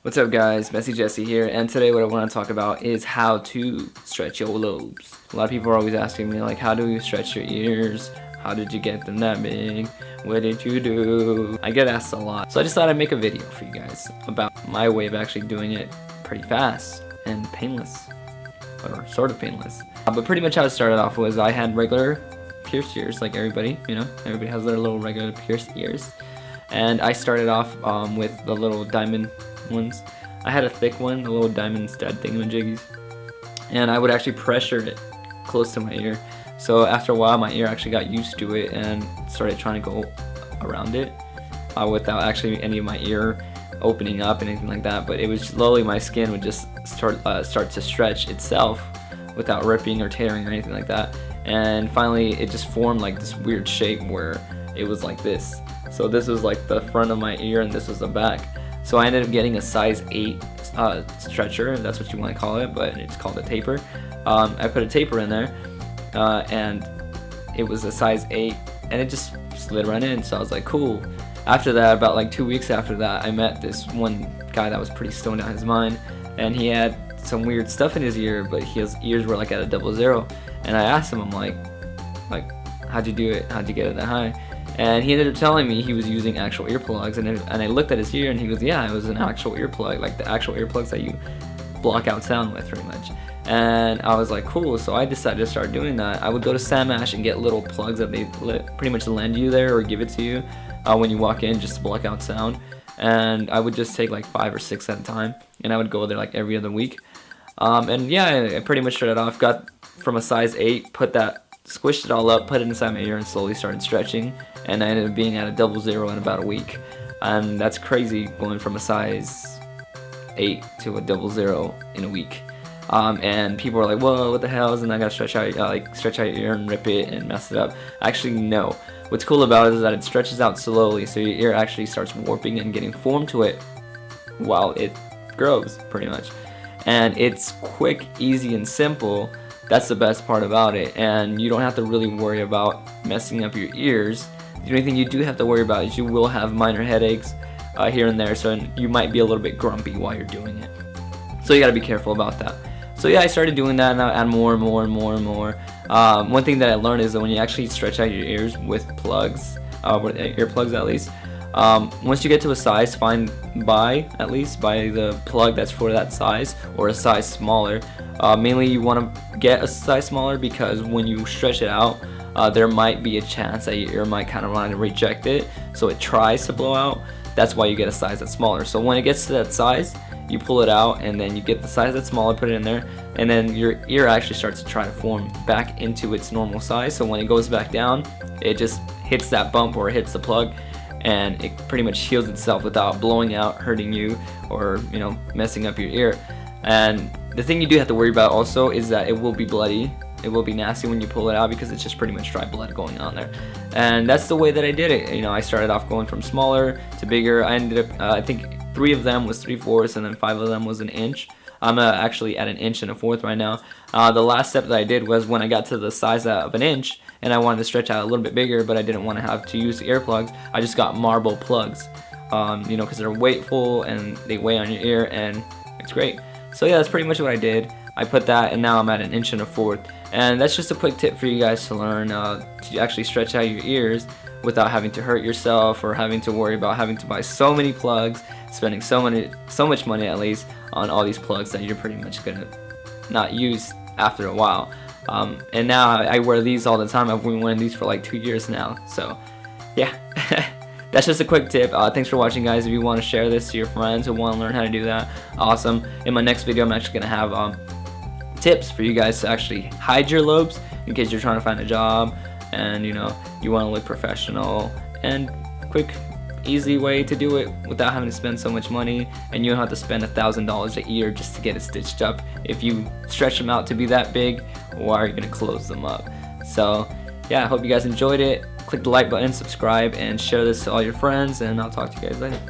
What's up guys, Messy Jesse here, and today what I want to talk about is how to stretch your lobes. A lot of people are always asking me like, how do you stretch your ears? How did you get them that big? What did you do? I get asked a lot, so I just thought I'd make a video for you guys about my way of actually doing it pretty fast and painless, or sort of painless. But pretty much how it started off was I had regular pierced ears like everybody, everybody has their little regular pierced ears. And I started off with the little diamond ones. I had a thick one, the little diamond stud thingamajiggies, and I would actually pressure it close to my ear. So after a while my ear actually got used to it and started trying to go around it without actually any of my ear opening up and anything like that. But it was slowly my skin would just start to stretch itself without ripping or tearing or anything like that. And finally it just formed like this weird shape where it was like this. So this was like the front of my ear and this was the back. So I ended up getting a size 8 stretcher, if that's what you want to call it, but it's called a taper. I put a taper in there and it was a size 8 and it just slid right in, so I was like, cool. After that, about like 2 weeks after that, I met this one guy that was pretty stoned out of his mind, and he had some weird stuff in his ear, but his ears were like at a 00. And I asked him, I'm like, how'd you do it? How'd you get it that high? And he ended up telling me he was using actual earplugs, and I looked at his ear and he goes, yeah, it was an actual earplug, like the actual earplugs that you block out sound with pretty much. And I was like, cool. So I decided to start doing that. I would go to Sam Ash and get little plugs that they pretty much lend you there or give it to you when you walk in, just to block out sound. And I would just take like 5 or 6 at a time, and I would go there like every other week. And yeah, I pretty much started off, got from a size 8, squished it all up, put it inside my ear, and slowly started stretching, and I ended up being at a 00 in about a week. And that's crazy, going from a size 8 to a 00 in a week. And people are like, whoa, what the hell, isn't that gonna stretch out your ear and rip it and mess it up? Actually, no. What's cool about it is that it stretches out slowly, so your ear actually starts warping and getting formed to it while it grows, pretty much. And it's quick, easy, and simple. That's the best part about it, and you don't have to really worry about messing up your ears. The only thing you do have to worry about is you will have minor headaches here and there, so you might be a little bit grumpy while you're doing it. So you gotta be careful about that. So yeah, I started doing that, and I add more and more and more and more. One thing that I learned is that when you actually stretch out your ears with plugs, with earplugs at least, once you get to a size, buy the plug that's for that size or a size smaller. Mainly you want to get a size smaller because when you stretch it out, there might be a chance that your ear might kind of want to reject it, so it tries to blow out. That's why you get a size that's smaller. So when it gets to that size, you pull it out, and then you get the size that's smaller, put it in there, and then your ear actually starts to try to form back into its normal size. So when it goes back down, it just hits that bump or it hits the plug, and it pretty much heals itself without blowing out, hurting you, or messing up your ear. And the thing you do have to worry about also is that it will be bloody. It will be nasty when you pull it out because it's just pretty much dry blood going on there. And that's the way that I did it. I started off going from smaller to bigger. I ended up, I think 3 of them was 3/4, and then 5 of them was an inch. I'm actually at an inch and a fourth right now. The last step that I did was when I got to the size of an inch and I wanted to stretch out a little bit bigger, but I didn't want to have to use the earplugs, I just got marble plugs, because they're weightful and they weigh on your ear, and it's great. So yeah, that's pretty much what I did. I put that, and now I'm at an inch and a fourth. And that's just a quick tip for you guys to learn to actually stretch out your ears without having to hurt yourself or having to worry about having to buy so many plugs, spending so much money at least on all these plugs that you're pretty much gonna not use after a while. And now I wear these all the time. I've been wearing these for like 2 years now. So yeah. That's just a quick tip. Thanks for watching, guys. If you want to share this to your friends who want to learn how to do that, awesome. In my next video, I'm actually going to have tips for you guys to actually hide your lobes in case you're trying to find a job and you want to look professional, and quick, easy way to do it without having to spend so much money, and you don't have to spend $1,000 a year just to get it stitched up. If you stretch them out to be that big, why are you going to close them up? So yeah, I hope you guys enjoyed it. Click the like button, subscribe, and share this to all your friends, and I'll talk to you guys later.